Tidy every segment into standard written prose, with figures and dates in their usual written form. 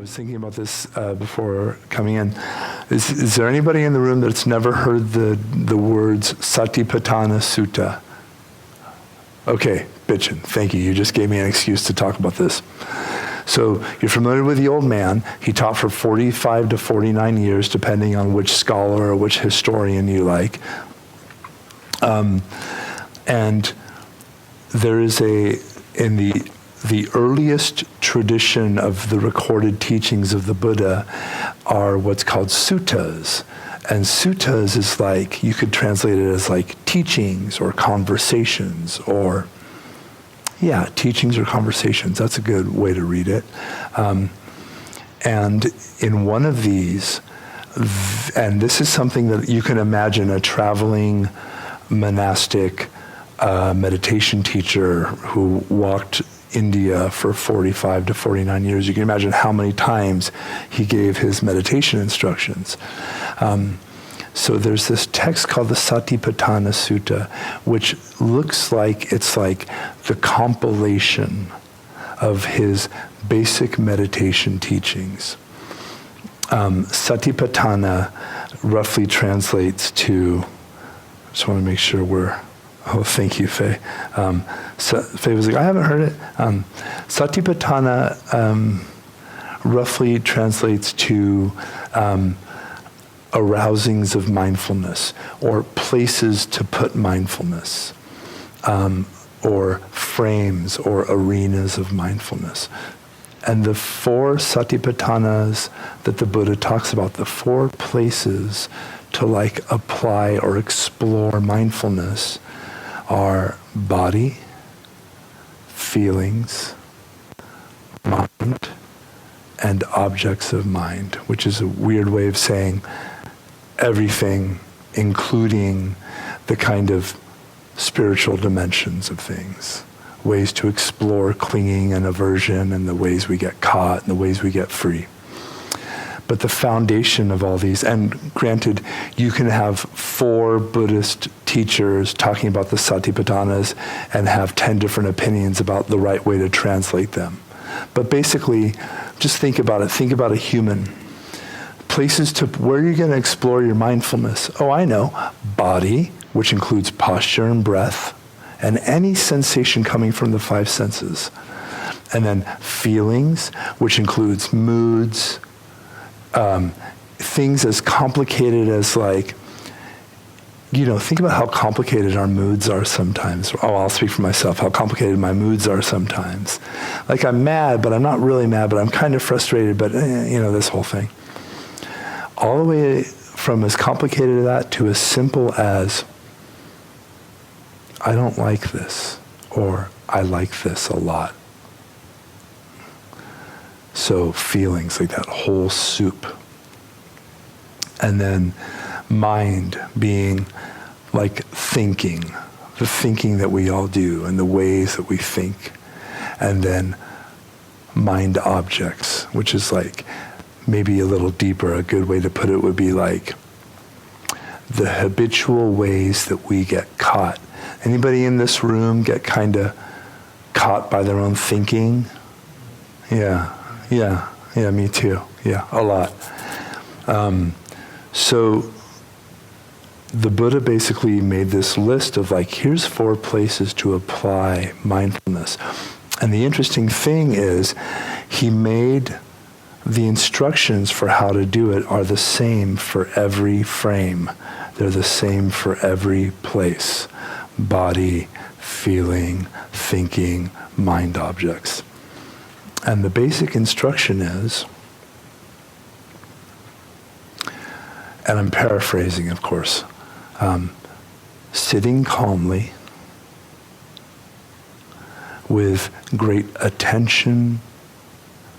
was thinking about this before coming in. Is there anybody in the room that's never heard the words Satipatthana Sutta? Okay, bitchin', thank you. You just gave me an excuse to talk about this. So you're familiar with the old man. He taught for 45 to 49 years, depending on which scholar or which historian you like. And there is in the earliest tradition of the recorded teachings of the Buddha are what's called suttas. And suttas is like, you could translate it as like teachings or conversations or, yeah, teachings or conversations. That's a good way to read it. And in one of these, and this is something that you can imagine a traveling monastic meditation teacher who walked India for 45 to 49 years. You can imagine how many times he gave his meditation instructions. So there's this text called the Satipatthana Sutta, which looks like it's like the compilation of his basic meditation teachings. Satipatthana roughly translates to, I just want to make sure oh, thank you, Faye. Faye was like, I haven't heard it. Satipatthana roughly translates to arousings of mindfulness, or places to put mindfulness, or frames or arenas of mindfulness. And the four satipatthanas that the Buddha talks about, the four places to like apply or explore mindfulness, are body, feelings, mind, and objects of mind, which is a weird way of saying everything, including the kind of spiritual dimensions of things, ways to explore clinging and aversion and the ways we get caught and the ways we get free. But the foundation of all these, and granted, you can have 4 Buddhist teachers talking about the Satipatthanas and have 10 different opinions about the right way to translate them. But basically, just think about it. Think about a human. Places to, where are you going to explore your mindfulness? Oh, I know. Body, which includes posture and breath, and any sensation coming from the 5 senses. And then feelings, which includes moods, things as complicated as like, think about how complicated our moods are sometimes. Oh, I'll speak for myself, how complicated my moods are sometimes. Like I'm mad, but I'm not really mad, but I'm kind of frustrated, but this whole thing. All the way from as complicated as that to as simple as, I don't like this, or I like this a lot. So feelings, like that whole soup. And then mind being like thinking, the thinking that we all do and the ways that we think. And then mind objects, which is like maybe a little deeper. A good way to put it would be like the habitual ways that we get caught. Anybody in this room get kind of caught by their own thinking? Yeah, me too. Yeah, a lot. So the Buddha basically made this list of like, here's 4 places to apply mindfulness. And the interesting thing is, he made the instructions for how to do it are the same for every frame. They're the same for every place. Body, feeling, thinking, mind objects. And the basic instruction is, and I'm paraphrasing, of course, sitting calmly with great attention,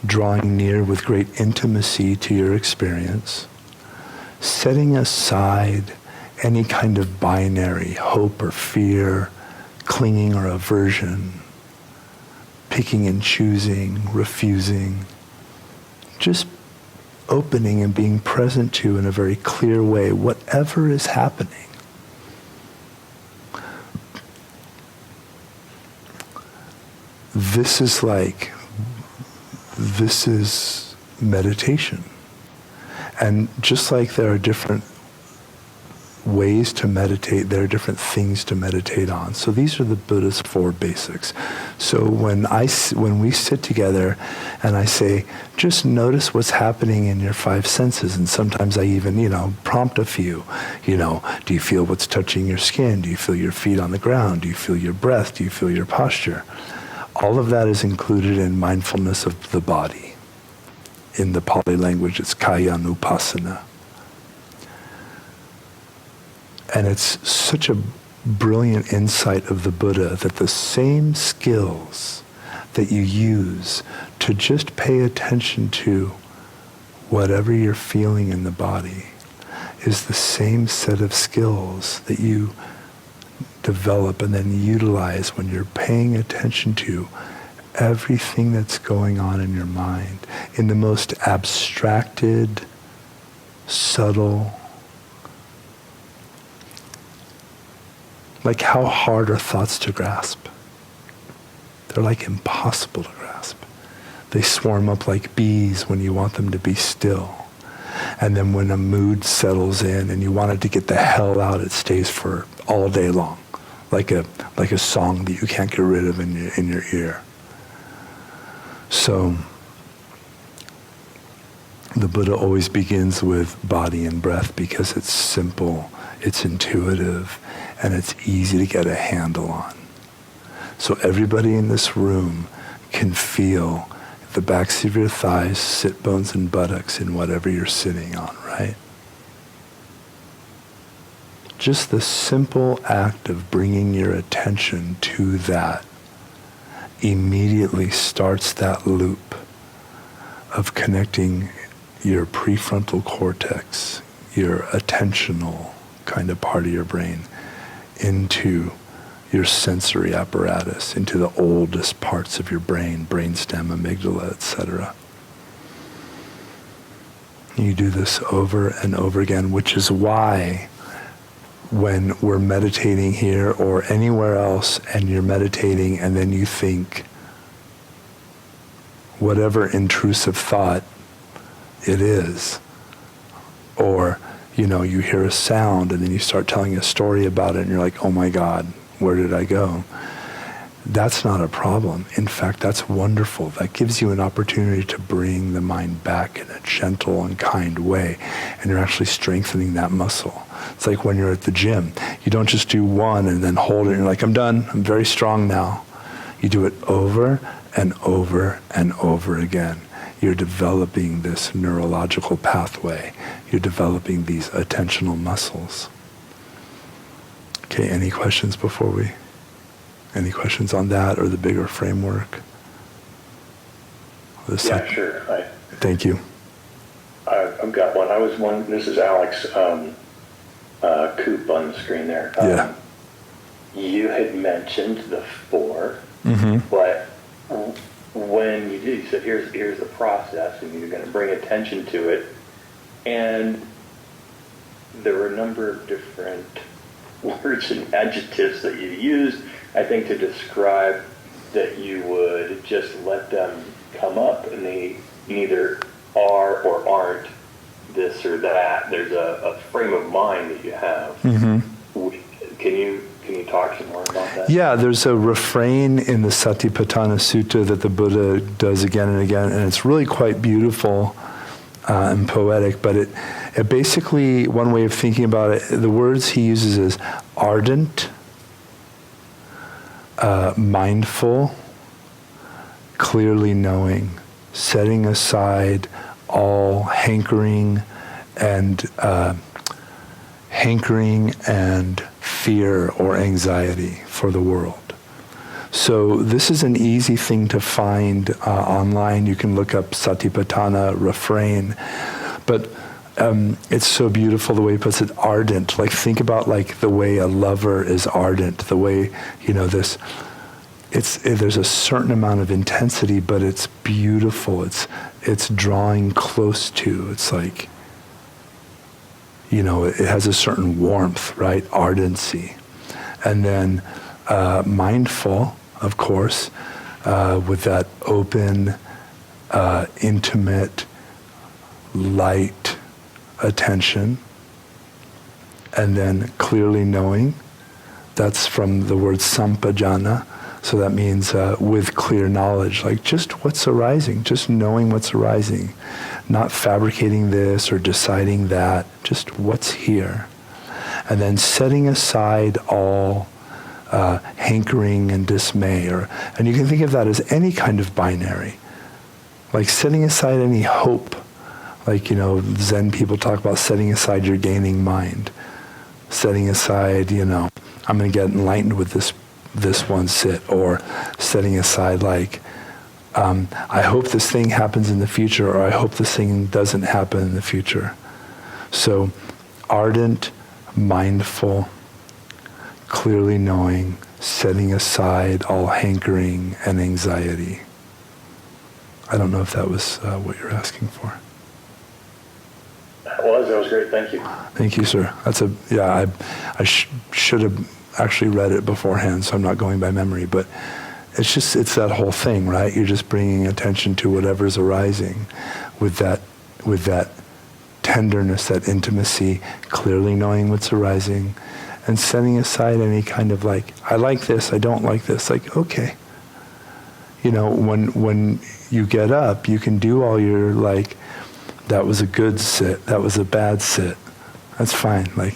drawing near with great intimacy to your experience, setting aside any kind of binary, hope or fear, clinging or aversion, picking and choosing, refusing, just opening and being present to in a very clear way whatever is happening. This is meditation. And just like there are different ways to meditate, there are different things to meditate on. So these are the Buddha's 4 basics. So when we sit together and I say, just notice what's happening in your 5 senses, and sometimes I even, prompt a few, do you feel what's touching your skin? Do you feel your feet on the ground? Do you feel your breath? Do you feel your posture? All of that is included in mindfulness of the body. In the Pali language, it's kaya nupassana. And it's such a brilliant insight of the Buddha that the same skills that you use to just pay attention to whatever you're feeling in the body is the same set of skills that you develop and then utilize when you're paying attention to everything that's going on in your mind in the most abstracted, subtle. Like, how hard are thoughts to grasp? They're like impossible to grasp. They swarm up like bees when you want them to be still. And then when a mood settles in and you want it to get the hell out, it stays for all day long. Like a song that you can't get rid of in your ear. So the Buddha always begins with body and breath because it's simple, it's intuitive, and it's easy to get a handle on. So everybody in this room can feel the backs of your thighs, sit bones, and buttocks in whatever you're sitting on, right? Just the simple act of bringing your attention to that immediately starts that loop of connecting your prefrontal cortex, your attentional kind of part of your brain, into your sensory apparatus, into the oldest parts of your brain, brainstem, amygdala, etc. You do this over and over again, which is why when we're meditating here or anywhere else and you're meditating and then you think whatever intrusive thought it is, or you hear a sound and then you start telling a story about it and you're like, oh my God, where did I go? That's not a problem. In fact, that's wonderful. That gives you an opportunity to bring the mind back in a gentle and kind way, and you're actually strengthening that muscle. It's like when you're at the gym. You don't just do one and then hold it and you're like, I'm done, I'm very strong now. You do it over and over and over again. You're developing this neurological pathway. You're developing these attentional muscles. Okay, any questions any questions on that or the bigger framework? Yeah, sure. Thank you. I've got one. This is Alex Coop on the screen there. Yeah. You had mentioned the 4, mm-hmm. but when you did, you said, here's the process, and you're going to bring attention to it. And there were a number of different words and adjectives that you used, I think, to describe that you would just let them come up, and they neither are or aren't this or that. There's a frame of mind that you have. Mm-hmm. Can you talk some more about that? Yeah, there's a refrain in the Satipatthana Sutta that the Buddha does again and again, and it's really quite beautiful and poetic, but it basically, one way of thinking about it, the words he uses is ardent, mindful, clearly knowing, setting aside all hankering and fear or anxiety for the world. So this is an easy thing to find online. You can look up Satipatthana refrain, but it's so beautiful the way he puts it, ardent. Like, think about like the way a lover is ardent, the way, there's a certain amount of intensity, but it's beautiful. It's drawing close to. It's like, it has a certain warmth, right? Ardency. And then mindful, of course, with that open, intimate, light attention, and then clearly knowing. That's from the word sampajana. So that means with clear knowledge, like just what's arising, just knowing what's arising, not fabricating this or deciding that, just what's here. And then setting aside all hankering and dismay, and you can think of that as any kind of binary, like setting aside any hope. Like, Zen people talk about setting aside your gaining mind, setting aside, I'm going to get enlightened with this one sit, or setting aside like, I hope this thing happens in the future, or I hope this thing doesn't happen in the future. So ardent, mindful, clearly knowing, setting aside all hankering and anxiety. I don't know if that was what you're asking for. That was great, thank you. Thank you, sir. I should have actually read it beforehand, so I'm not going by memory, but it's that whole thing, right? You're just bringing attention to whatever's arising with that tenderness, that intimacy, clearly knowing what's arising, and setting aside any kind of like, I like this, I don't like this, like, okay. When you get up, you can do all your like, that was a good sit, that was a bad sit. That's fine, like,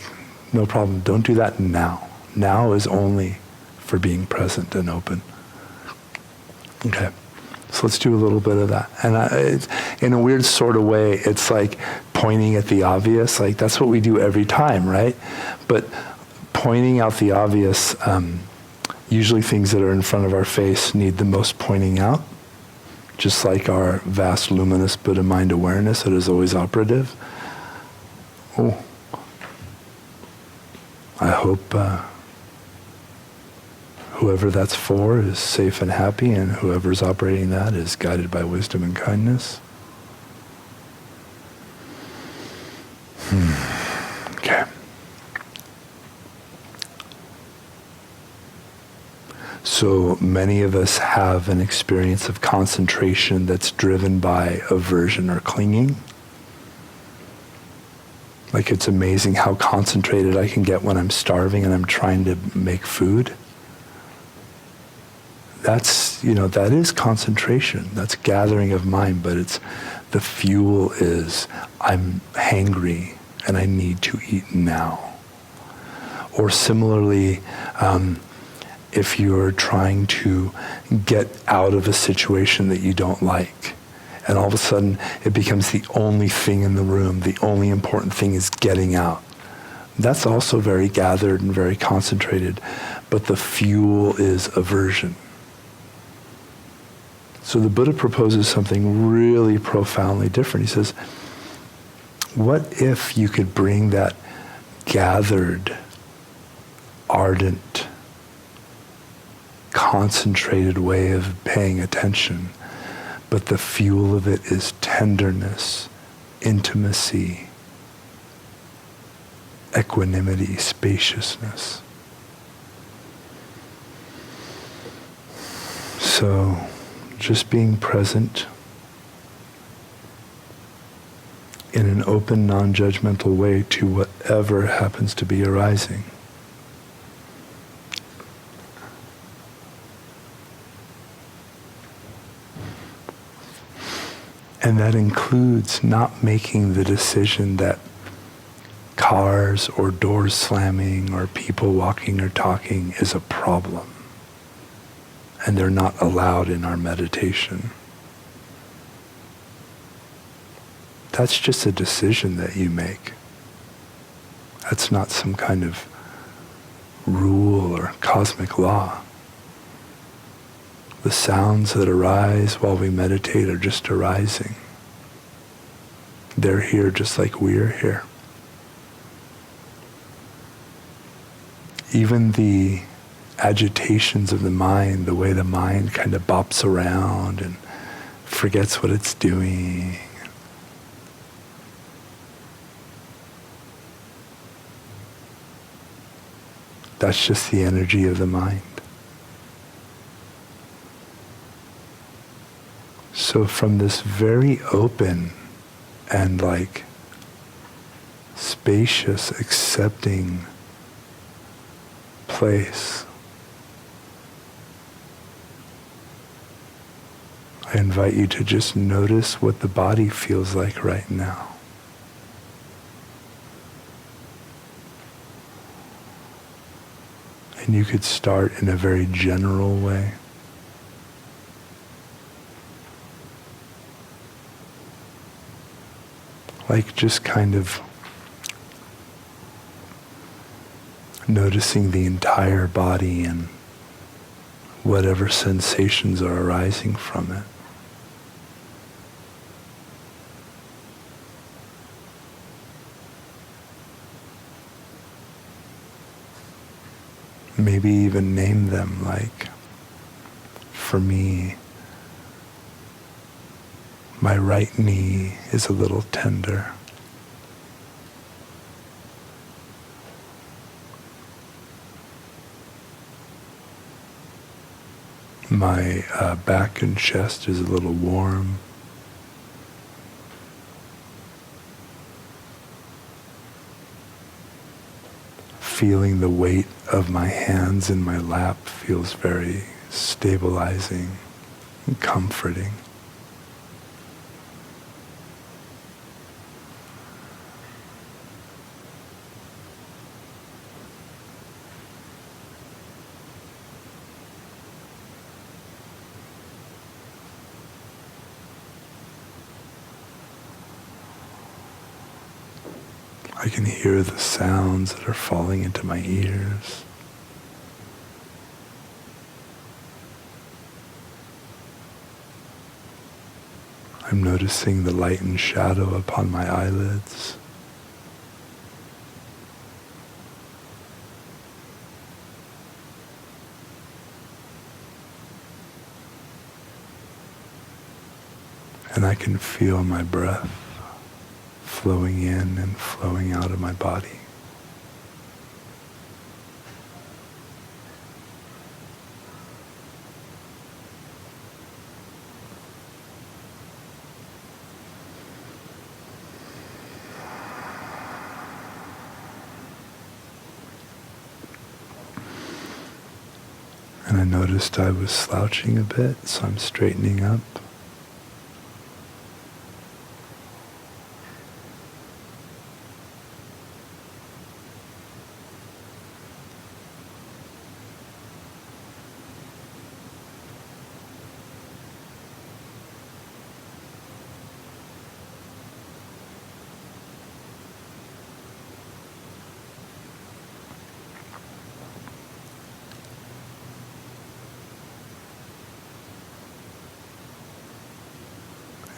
no problem. Don't do that now. Now is only for being present and open. Okay, so let's do a little bit of that. And in a weird sort of way, it's like pointing at the obvious. Like, that's what we do every time, right? But pointing out the obvious, usually things that are in front of our face need the most pointing out. Just like our vast, luminous Buddha mind awareness that is always operative. Oh, I hope whoever that's for is safe and happy, and whoever's operating that is guided by wisdom and kindness. Okay. So many of us have an experience of concentration that's driven by aversion or clinging. Like, it's amazing how concentrated I can get when I'm starving and I'm trying to make food. That is concentration. That's gathering of mind, but the fuel is I'm hangry and I need to eat now. Or similarly, if you're trying to get out of a situation that you don't like, and all of a sudden it becomes the only thing in the room, the only important thing is getting out. That's also very gathered and very concentrated, but the fuel is aversion. So the Buddha proposes something really profoundly different. He says, what if you could bring that gathered, ardent, concentrated way of paying attention, but the fuel of it is tenderness, intimacy, equanimity, spaciousness. So, just being present in an open, non-judgmental way to whatever happens to be arising. And that includes not making the decision that cars or doors slamming or people walking or talking is a problem. And they're not allowed in our meditation. That's just a decision that you make. That's not some kind of rule or cosmic law. The sounds that arise while we meditate are just arising. They're here just like we're here. Even the agitations of the mind, the way the mind kind of bops around and forgets what it's doing. That's just the energy of the mind. So from this very open, and like spacious, accepting place. I invite you to just notice what the body feels like right now. And you could start in a very general way. Like just kind of noticing the entire body and whatever sensations are arising from it. Maybe even name them, like, for me, my right knee is a little tender. My back and chest is a little warm. Feeling the weight of my hands in my lap feels very stabilizing and comforting. I can hear the sounds that are falling into my ears. I'm noticing the light and shadow upon my eyelids. And I can feel my breath flowing in and flowing out of my body. And I noticed I was slouching a bit, so I'm straightening up.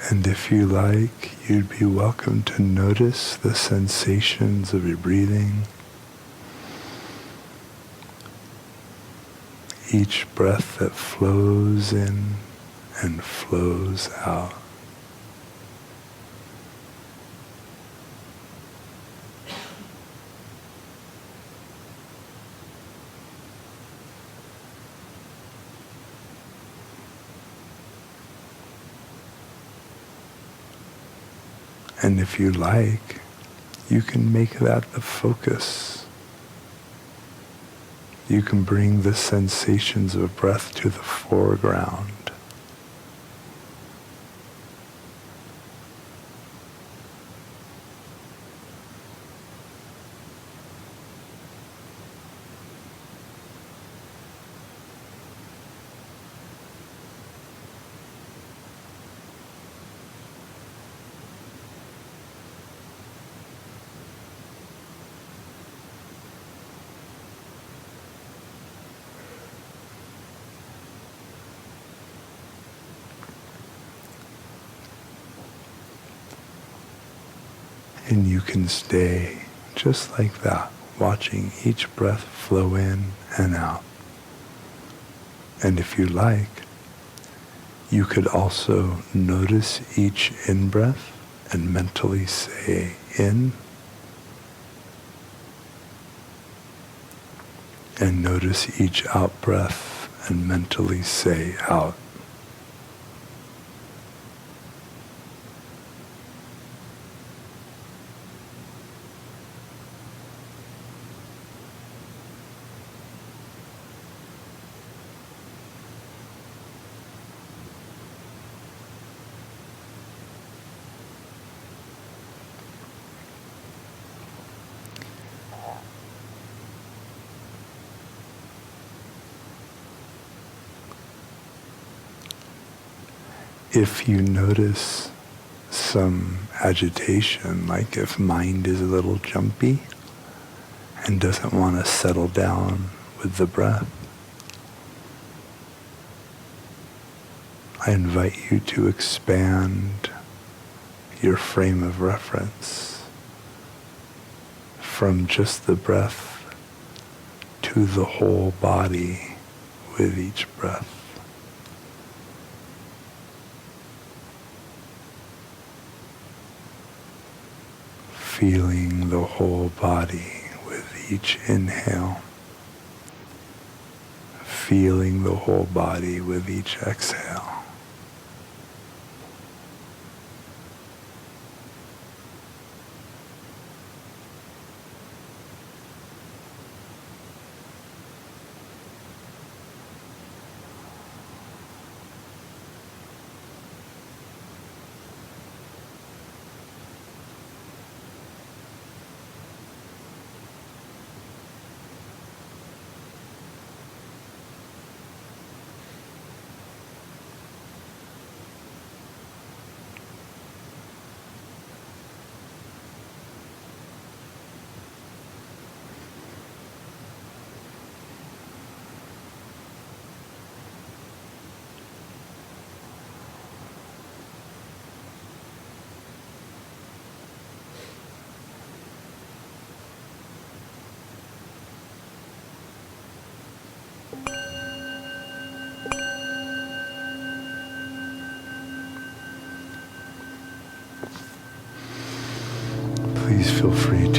And if you like, you'd be welcome to notice the sensations of your breathing. Each breath that flows in and flows out. And if you like, you can make that the focus. You can bring the sensations of breath to the foreground. And you can stay just like that, watching each breath flow in and out. And if you like, you could also notice each in-breath and mentally say in, and notice each out-breath and mentally say out. if you notice some agitation, like if mind is a little jumpy and doesn't want to settle down with the breath, I invite you to expand your frame of reference from just the breath to the whole body with each breath. Feeling the whole body with each inhale. Feeling the whole body with each exhale. Please feel free